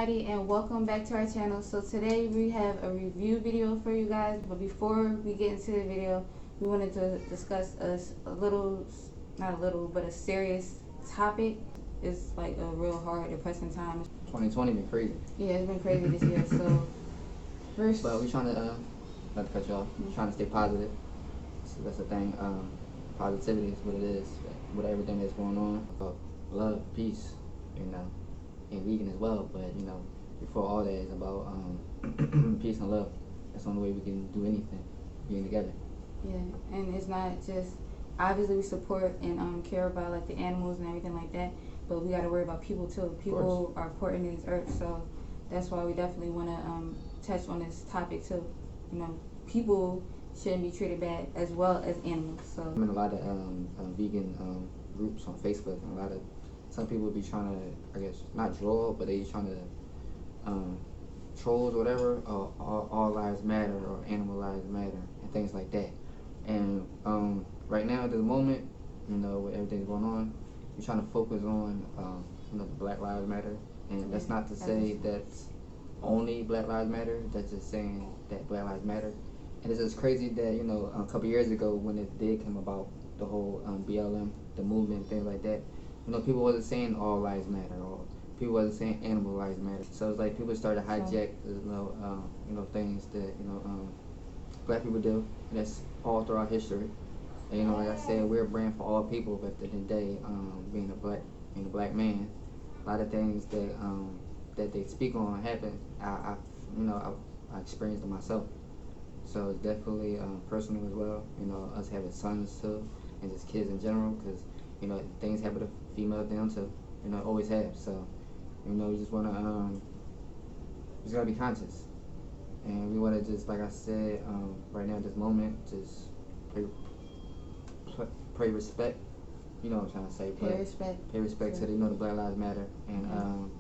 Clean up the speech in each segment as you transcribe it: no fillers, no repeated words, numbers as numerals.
everybody, and welcome back to our channel. So today we have a review video for you guys, but before we get into the video, we wanted to discuss a serious topic. It's like a real hard, depressing time. 2020 been crazy. Yeah, it's been crazy this year. So first, but we trying to not to cut you off. Trying to stay positive. So that's the thing. Positivity is what it is with everything that's going on. About love, peace, and vegan as well. But before all that, it's about peace and love. That's the only way we can do anything, being together. Yeah, and it's not just, obviously we support and care about like the animals and everything like that, but we got to worry about people too. People are important in this earth, so that's why we definitely want to touch on this topic too. People shouldn't be treated bad as well as animals. So I'm in a lot of vegan groups on Facebook, and some people be trying to, I guess, not draw, but they trying to trolls or whatever, all lives matter or animal lives matter and things like that. And right now at this moment, with everything going on, we're trying to focus on the Black Lives Matter, and that's not to say that's only Black Lives Matter. That's just saying that Black Lives Matter. And it's just crazy that a couple years ago when it did come about, the whole BLM, the movement, things like that, people wasn't saying all lives matter, or people wasn't saying animal lives matter. So it's like people started to hijack things that Black people do, and that's all throughout history. And like I said, we're a brand for all people, but at the end of the day, being a black man, a lot of things that they speak on happen. I experienced it myself. So it's definitely personal as well. Us having sons too, and just kids in general, because things happen to females down too. Always have. So we just wanna just gotta be conscious, and we wanna just, like I said, right now at this moment, just pray respect. You know what I'm trying to say. Pay respect to the Black Lives Matter, and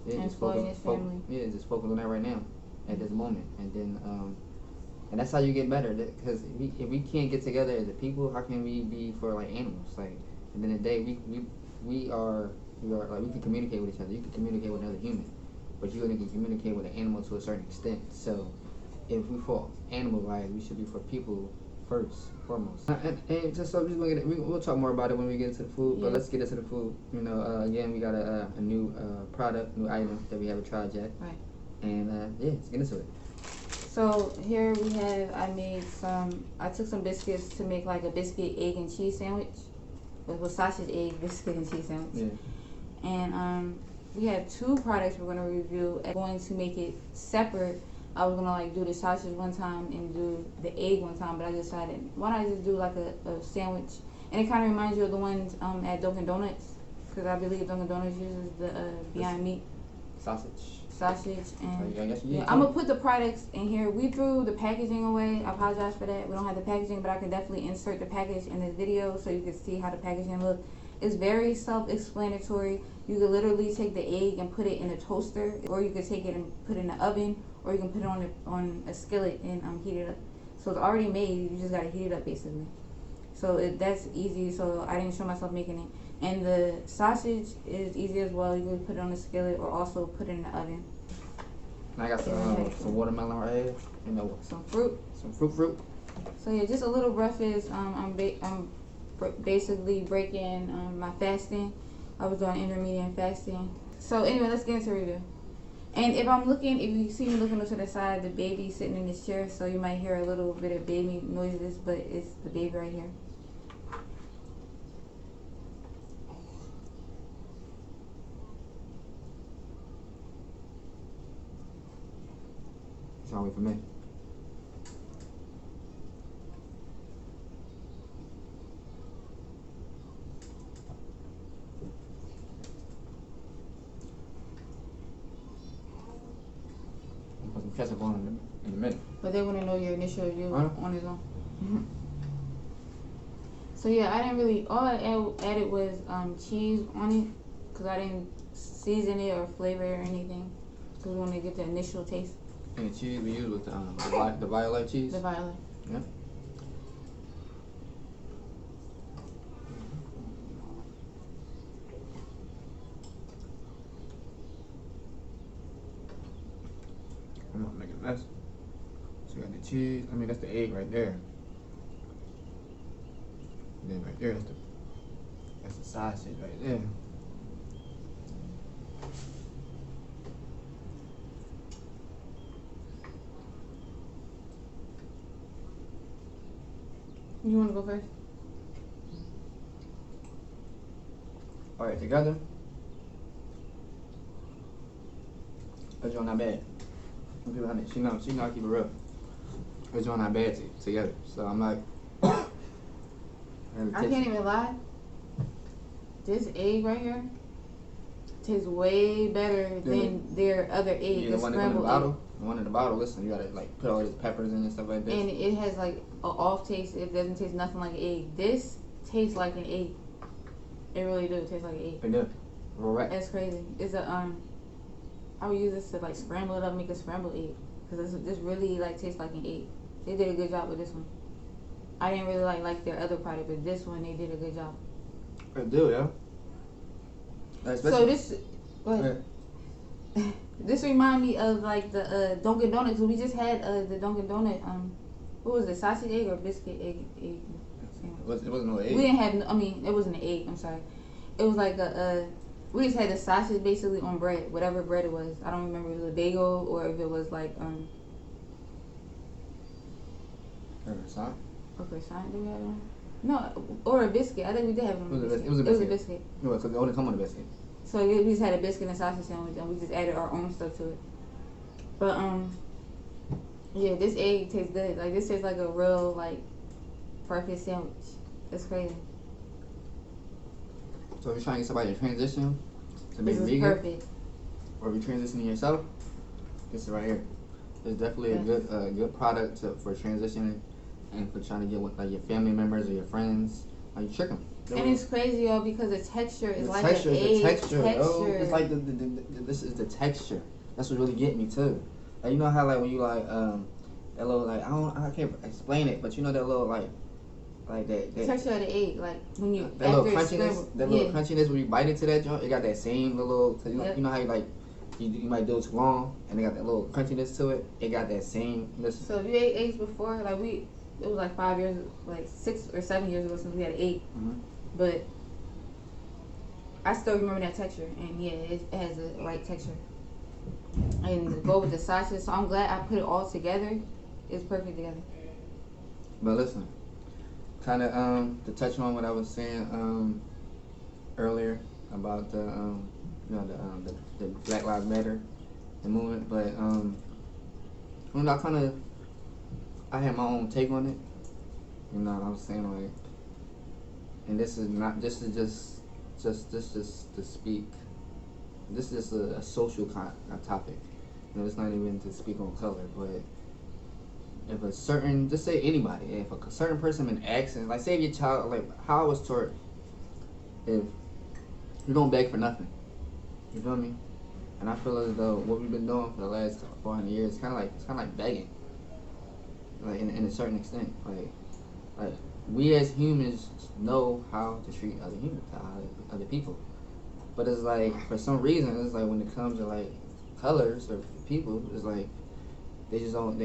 just focus on that right now at this moment, and then. And that's how you get better, because if we can't get together as a people, how can we be for like animals? Like, at the end of the day, we are like, we can communicate with each other. You can communicate with another human, but you only can communicate with an animal to a certain extent. So if we for animal lives, we should be for people first, foremost. And just so we'll talk more about it when we get into the food. But let's get into the food. Again, we got a new product, new item that we haven't tried yet. Right. And let's get into it. So here we have, I took some biscuits to make like a biscuit, egg, and cheese sandwich. With sausage, egg, biscuit, and cheese sandwich. Yeah. And we have two products we're going to review. I'm going to make it separate. I was going to do the sausage one time and do the egg one time, but I decided, why don't I just do like a sandwich? And it kind of reminds you of the ones at Dunkin' Donuts, because I believe Dunkin' Donuts uses the Beyond Meat. Sausage, and I'm gonna put the products in here. We threw the packaging away. I apologize for that. We don't have the packaging, but I can definitely insert the package in this video so you can see how the packaging looks. It's very self-explanatory. You could literally take the egg and put it in a toaster, or you could take it and put it in the oven, or you can put it on a skillet and heat it up. So it's already made. You just gotta heat it up basically. So that's easy. So I didn't show myself making it. And the sausage is easy as well. You can put it on a skillet or also put it in the oven. And I got some watermelon right here. Some fruit. Some fruit. So yeah, just a little rough is I'm basically breaking my fasting. I was doing intermittent fasting. So anyway, let's get into the review. And if you see me looking to the side, the baby's sitting in this chair, so you might hear a little bit of baby noises, but it's the baby right here. Can't wait for me. I'm put some ketchup on in a minute. But they want to know your initial review on its own. So yeah, I didn't really. All I added was cheese on it, because I didn't season it or flavor it or anything, because we want to get the initial taste. And the cheese we use with the violet cheese? The violet. Yeah. cheese. I mean, that's the egg right there. And then right there, that's the sausage right there. You want to go first? All right, together. That joint not bad. She know I keep it real. That joint not bad together. So I'm like, I can't even lie. This egg right here tastes way better than their other egg. Yeah, the one in the bottle. The one in the bottle. Listen, you gotta like put all these peppers in and stuff like that. And it has like an off taste. It doesn't taste nothing like an egg. This tastes like an egg. It really does taste like an egg. It does. Right. That's crazy. It's a I would use this to like scramble it up, make a scrambled egg, because this really like tastes like an egg. They did a good job with this one. I didn't really like their other product, but this one they did a good job. They do, yeah. So this, this remind me of like the Dunkin' Donuts. We just had the Dunkin' Donut. What was it? Sausage egg or biscuit egg? It wasn't no egg. We didn't have. I mean, it wasn't an egg. I'm sorry. It was like we just had the sausage basically on bread, whatever bread it was. I don't remember if it was a bagel or if it was like croissant. A croissant? Did we have one? No, or a biscuit. I think we did have one. It was a biscuit. No, because they only come on a biscuit. So we just had a biscuit and sausage sandwich, and we just added our own stuff to it. But yeah, this egg tastes good. Like this tastes like a real like perfect sandwich. It's crazy. So if you're trying to get somebody to transition to make this is vegan, perfect. or if you're transitioning yourself, this is right here. It's definitely a good product for transitioning and for trying to get with like your family members or your friends. Like you trick them. And it's crazy, y'all, because the texture is like texture, an egg. The texture. Oh, it's like this is the texture. That's what really get me too. Like you know how like when you like that little like I can't explain it, but you know that little like that texture of the egg, like when you that little crunchiness when you bite into that joint, it got that same little. Cause you know how you like you might do it too long and it got that little crunchiness to it. It got that same. So if you ate eggs before, like it was like 5 years, like 6 or 7 years ago since we had an egg. Mm-hmm. But I still remember that texture, and yeah, it has the right texture. And to go with the sausage, so I'm glad I put it all together. It's perfect together. But listen, kind of to touch on what I was saying earlier about the the Black Lives Matter, the movement. But I had my own take on it. You know what I'm saying, like. And this is just to speak. This is just a social topic. You know, it's not even to speak on color, but if a certain, just say anybody, if a certain person been asking, like say if your child, like how I was taught, if you don't beg for nothing, you feel me? And I feel as though what we've been doing for the last 400 years, it's kind of like begging, like in a certain extent, like. We as humans know how to treat other humans, other people, but it's like for some reason it's like when it comes to like colors or people, it's like they don't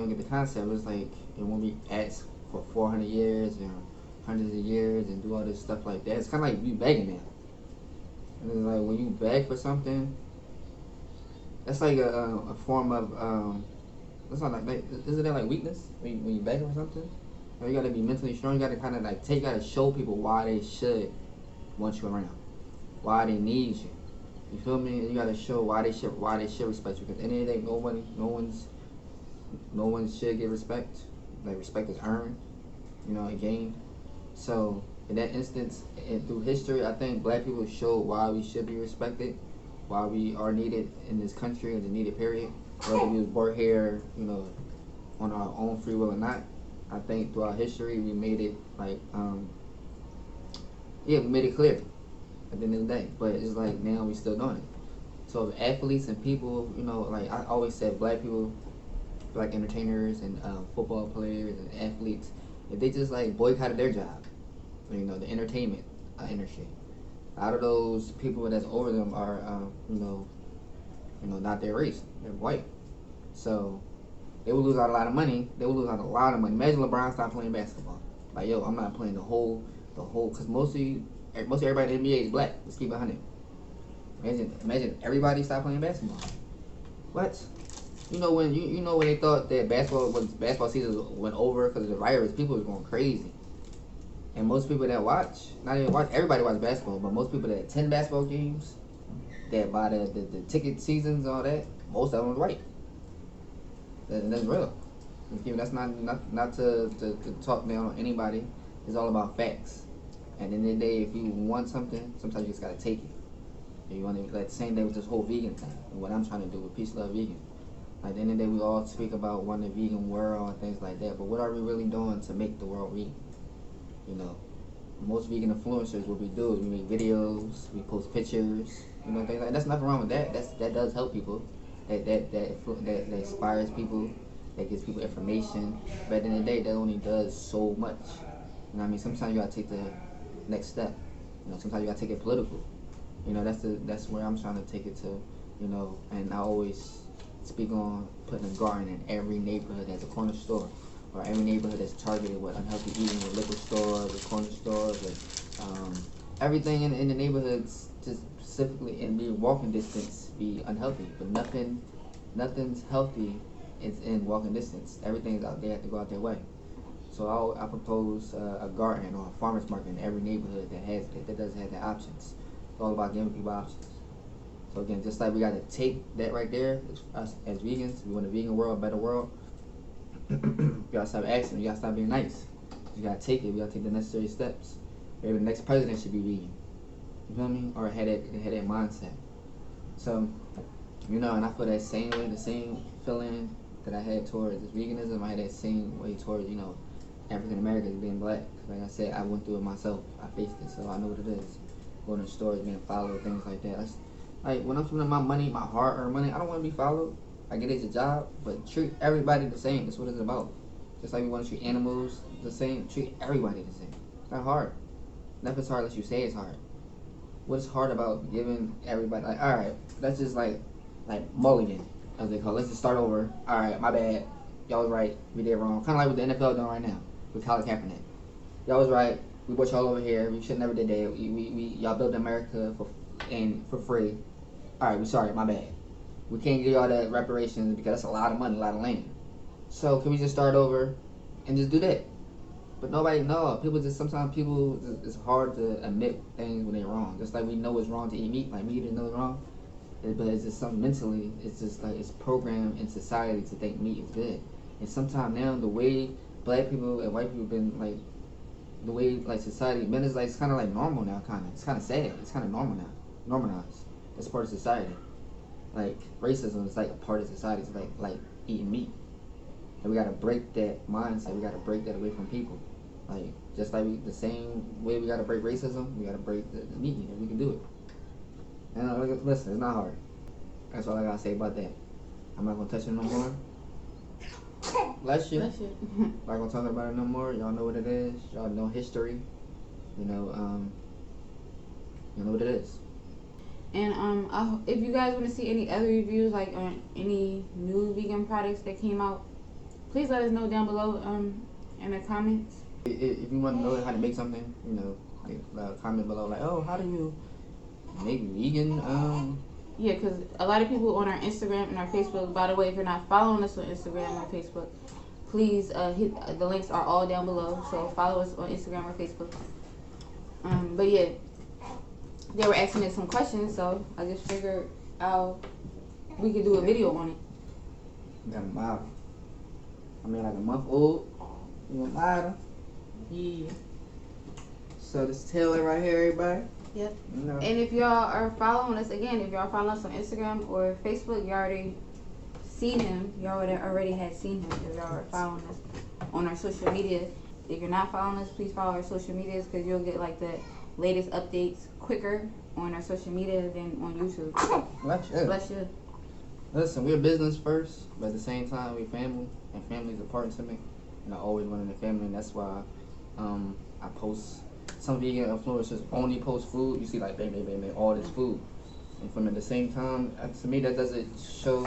get the concept. It's like when we ask for 400 years and hundreds of years and do all this stuff like that, it's kind of like you begging now. And it's like when you beg for something, that's like a form of that's not like isn't that like weakness when you beg for something? You gotta be mentally strong. You gotta kind of like you gotta show people why they should want you around, why they need you. You feel me? And you gotta show why they should respect you. Because at the end of the day, no one should get respect. Like respect is earned, you know, and gained. So in that instance, and through history, I think Black people showed why we should be respected, why we are needed in this country as a needed period. Whether we was born here, you know, on our own free will or not. I think throughout history we made it like we made it clear at the end of the day. But it's like now we still doing it. So if athletes and people, you know, like I always said, Black people, Black entertainers and football players and athletes, if they just like boycotted their job, you know, the entertainment industry, a lot of those people that's over them are you know, not their race, they're white. So they would lose out a lot of money. They would lose out a lot of money. Imagine LeBron stopped playing basketball. Like, yo, I'm not playing the whole, because mostly everybody in the NBA is black. Let's keep it 100. Imagine everybody stopped playing basketball. What? You know when when they thought that basketball season went over because of the virus, people was going crazy. And most people that watch, not even watch, everybody watch basketball, but most people that attend basketball games, that buy the ticket seasons and all that, most of them was white. That's real. That's not to talk down on anybody. It's all about facts. At the end of the day, if you want something, sometimes you just gotta take it. You want to, like the same day with this whole vegan thing, and what I'm trying to do with Peace, Love, Vegan. At the end of the day, we all speak about wanting a vegan world and things like that, but what are we really doing to make the world vegan? You know, most vegan influencers, what we do is we make videos, we post pictures, you know, things like that. There's nothing wrong with that. That does help people. That inspires people. That gives people information. But at the end of the day, that only does so much. You know what I mean? Sometimes you gotta take the next step. You know, sometimes you gotta take it political. You know, that's where I'm trying to take it to. You know, and I always speak on putting a garden in every neighborhood that's a corner store, or every neighborhood that's targeted with unhealthy eating, with liquor stores, with corner stores, with everything in the neighborhoods, just specifically in the walking distance, be unhealthy. But nothing's healthy is in walking distance. Everything's out there, have to go out their way. So I propose a garden or a farmer's market in every neighborhood that doesn't have the options. It's all about giving people options. So again, just like we got to take that right there, us as vegans, we want a vegan world, a better world. You gotta stop asking. You gotta stop being nice. You gotta take it. We gotta take the necessary steps. Maybe the next president should be vegan. You feel me? Or had that mindset. So, you know, and I feel that same way, the same feeling that I had towards this veganism. I had that same way towards, you know, African Americans being black. Like I said, I went through it myself. I faced it, so I know what it is. Going to stores, being followed, things like that. Like when I'm spending my money, my hard-earned money, I don't want to be followed. I get it's a job, but treat everybody the same. That's what it's about. Just like we want to treat animals the same, treat everybody the same. It's not hard. Nothing's hard unless you say it's hard. What's hard about giving everybody, like, all right, that's just like mulligan, as they call it. Let's just start over. All right, my bad. Y'all was right. We did wrong. Kind of like what the NFL doing right now with Colin Kaepernick. Y'all was right. We brought y'all over here. We should never did that. Y'all built America for free. All right, we sorry. My bad. We can't give y'all that reparations because that's a lot of money, a lot of land. So can we just start over and just do that? But nobody knows. Sometimes it's hard to admit things when they're wrong. Just like we know it's wrong to eat meat, like me to know it's wrong. But it's just something mentally, it's just like it's programmed in society to think meat is good. And sometimes now the way black people and white people been like, the way like society been is like, it's kind of like normal now, kind of. It's kind of sad. It's kind of normal now. Normalized. It's part of society. Like racism is like a part of society. It's like eating meat. And we gotta break that mindset. We gotta break that away from people. Like just like the same way we gotta break racism, we gotta break the meat eating. We can do it. And listen, it's not hard. That's all I gotta say about that. I'm not gonna touch it no more. Bless you. Bless you. Not gonna talk about it no more. Y'all know what it is. Y'all know history. You know what it is. And if you guys want to see any other reviews, like on any new vegan products that came out, please let us know down below in the comments. If you want to know how to make something, you know, comment below like, oh, how do you make vegan? Yeah, because a lot of people on our Instagram and our Facebook, by the way, if you're not following us on Instagram or Facebook, please hit the links are all down below. So follow us on Instagram or Facebook. But yeah, they were asking us some questions, so I just figured we could do a video on it. Got a model. I mean, like a month old. You want model? Yeah. So this Taylor right here, everybody. Yep. No. And if y'all are following us, again, if y'all follow us on Instagram or Facebook, you already seen him. You already had seen him if y'all are following us on our social media. If you're not following us, please follow our social medias because you'll get like the latest updates quicker on our social media than on YouTube. Bless you. Bless you. Listen, we're business first, but at the same time, we're family, and family is important to me. And I always wanted a family, and that's why I post. Some vegan influencers only post food. You see, like, bang, all this food. And from at the same time, to me, that doesn't show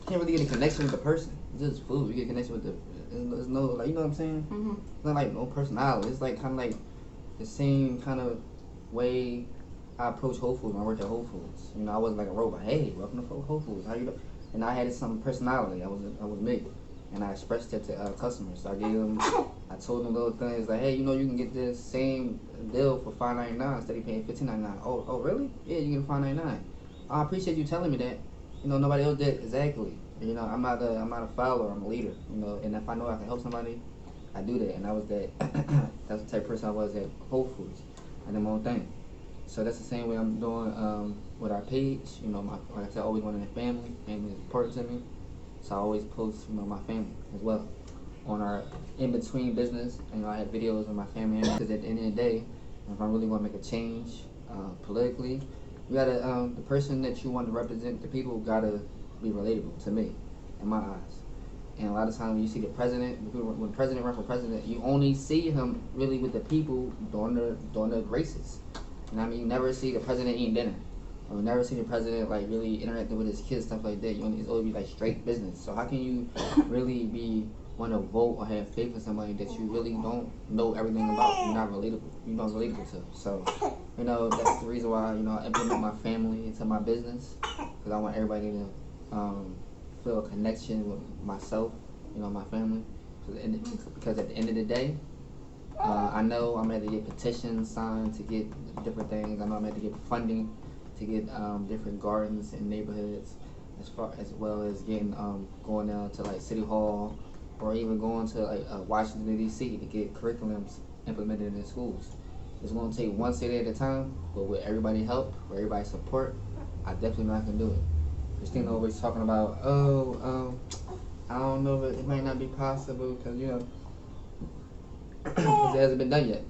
can't really get a connection with the person. It's just food. You get a connection with the. There's no like, you know what I'm saying? Mm-hmm. It's not like no personality. It's like kind of like the same kind of way I approach Whole Foods when I worked at Whole Foods. You know, I wasn't like a robot. Hey, welcome to Whole Foods. How you doing? And I had some personality. I was me, and I expressed it to customers. So I told them little things like, hey, you know, you can get this same deal for $5.99 instead of paying $15.99. Oh, really? Yeah, you get $5.99. I appreciate you telling me that. You know, nobody else did exactly. You know, I'm not a follower. I'm a leader. You know, and if I know I can help somebody, I do that. And I was that. That's the type of person I was at Whole Foods. I did my own thing. So that's the same way I'm doing with our page. You know, like I said, I always wanted a family. Family is important to me. So I always post, you know, my family as well on our in-between business. And, you know, I have videos of my family. Because at the end of the day, if I really want to make a change politically, you gotta, the person that you want to represent the people gotta be relatable to me, in my eyes. And a lot of times when you see the president, when the president runs for president, you only see him really with the people during the races. And I mean, you never see the president eating dinner. Or you never see the president like really interacting with his kids, stuff like that. It's always be like straight business. So how can you really want to vote or have faith in somebody that you really don't know everything about? You're not relatable. You're not relatable to. So, you know, that's the reason why, you know, I implement my family into my business, because I want everybody to feel a connection with myself, you know, my family. Because at the end of the day, I know I'm going to get petitions signed to get different things. I know I'm going to get funding to get different gardens in neighborhoods, as well as getting going down to like City Hall, or even going to like Washington D.C. to get curriculums implemented in schools. It's going to take one city at a time, but with everybody's help, with everybody's support, I definitely know I can do it. Christina always talking about, I don't know, but it might not be possible because, you know, because it hasn't been done yet.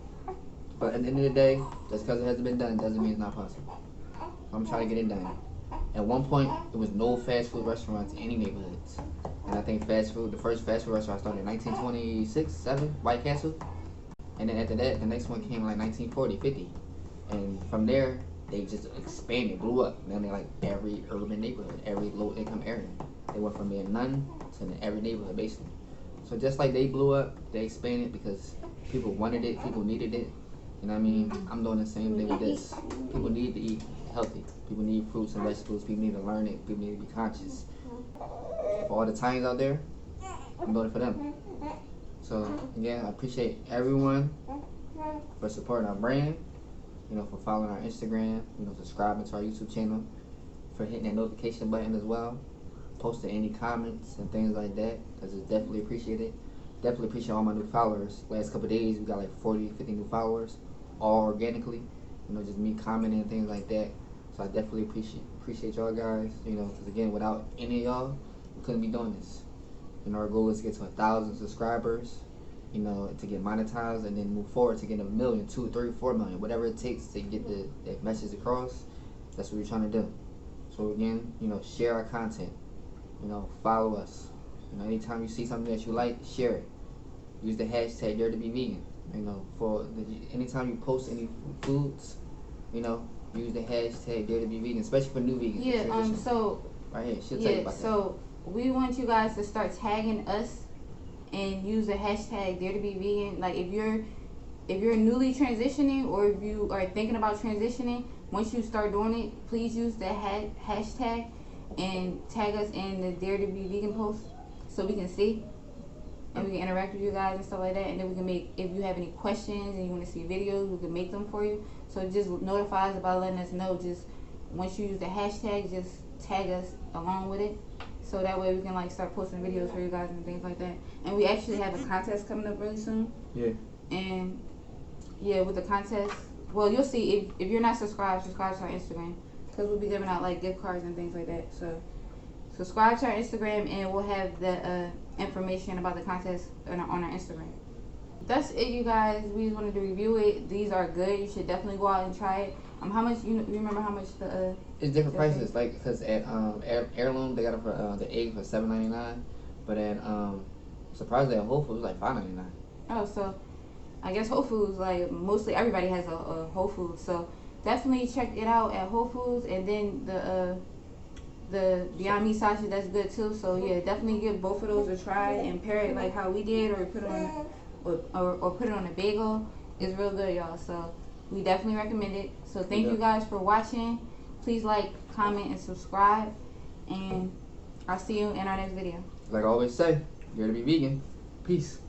But at the end of the day, just because it hasn't been done doesn't mean it's not possible. I'm trying to get it done. At one point, there was no fast food restaurants in any neighborhoods. And I think the first fast food restaurant started in 1926, 7, White Castle. And then after that, the next one came in like 1940, 50. And from there, they just expanded, blew up. Now they're like every urban neighborhood, every low income area. They went from being none to every neighborhood, basically. So just like they blew up, they expanded because people wanted it, people needed it. You know what I mean? I'm doing the same thing with this. People need to eat healthy. People need fruits and vegetables. People need to learn it. People need to be conscious. For all the Italians out there, I'm doing it for them. So again, I appreciate everyone for supporting our brand, you know, for following our Instagram, you know, subscribing to our YouTube channel, for hitting that notification button as well, posting any comments and things like that, because it's definitely appreciated. Definitely appreciate all my new followers. Last couple of days, we got like 40, 50 new followers, all organically, you know, just me commenting and things like that. So I definitely appreciate y'all guys, you know, because again, without any of y'all, we couldn't be doing this. You know, our goal is to get to 1,000 subscribers, you know, to get monetized, and then move forward to get 1 million, 2, 3, 4 million, whatever it takes to get that message across. That's what we're trying to do. So again, you know, share our content, you know, follow us. You know, anytime you see something that you like, share it. Use the hashtag Dare to Be Vegan. You know, anytime you post any foods, you know, use the hashtag Dare to Be Vegan, especially for new vegans. Yeah. So right here, she'll tell you about that. So we want you guys to start tagging us and use the hashtag Dare to Be Vegan. Like if you're newly transitioning, or if you are thinking about transitioning, once you start doing it, please use the hashtag and tag us in the Dare to Be Vegan post so we can see and we can interact with you guys and stuff like that. And then we can make, if you have any questions and you want to see videos, we can make them for you. So just notify us about letting us know. Just once you use the hashtag, just tag us along with it. So that way we can like start posting videos for you guys and things like that. And we actually have a contest coming up really soon. Yeah. And yeah, with the contest, well, you'll see if you're not subscribed to our Instagram, because we'll be giving out like gift cards and things like that. So subscribe to our Instagram, and we'll have the information about the contest on our Instagram. That's it, you guys. We just wanted to review it. These are good. You should definitely go out and try it. How much? You remember how much the? It's different prices, like because at Heirloom they got it for the egg for $7.99, but at surprisingly at Whole Foods like $5.99. Oh, so I guess Whole Foods, like mostly everybody has a Whole Foods, so definitely check it out at Whole Foods. And then the Beyond Meat sausage, that's good too. So yeah, definitely give both of those a try and pair it like how we did, or put it on, or put it on a bagel. It's real good, y'all. So we definitely recommend it. So thank you guys for watching. Please like, comment, and subscribe. And I'll see you in our next video. Like I always say, you're to be vegan. Peace.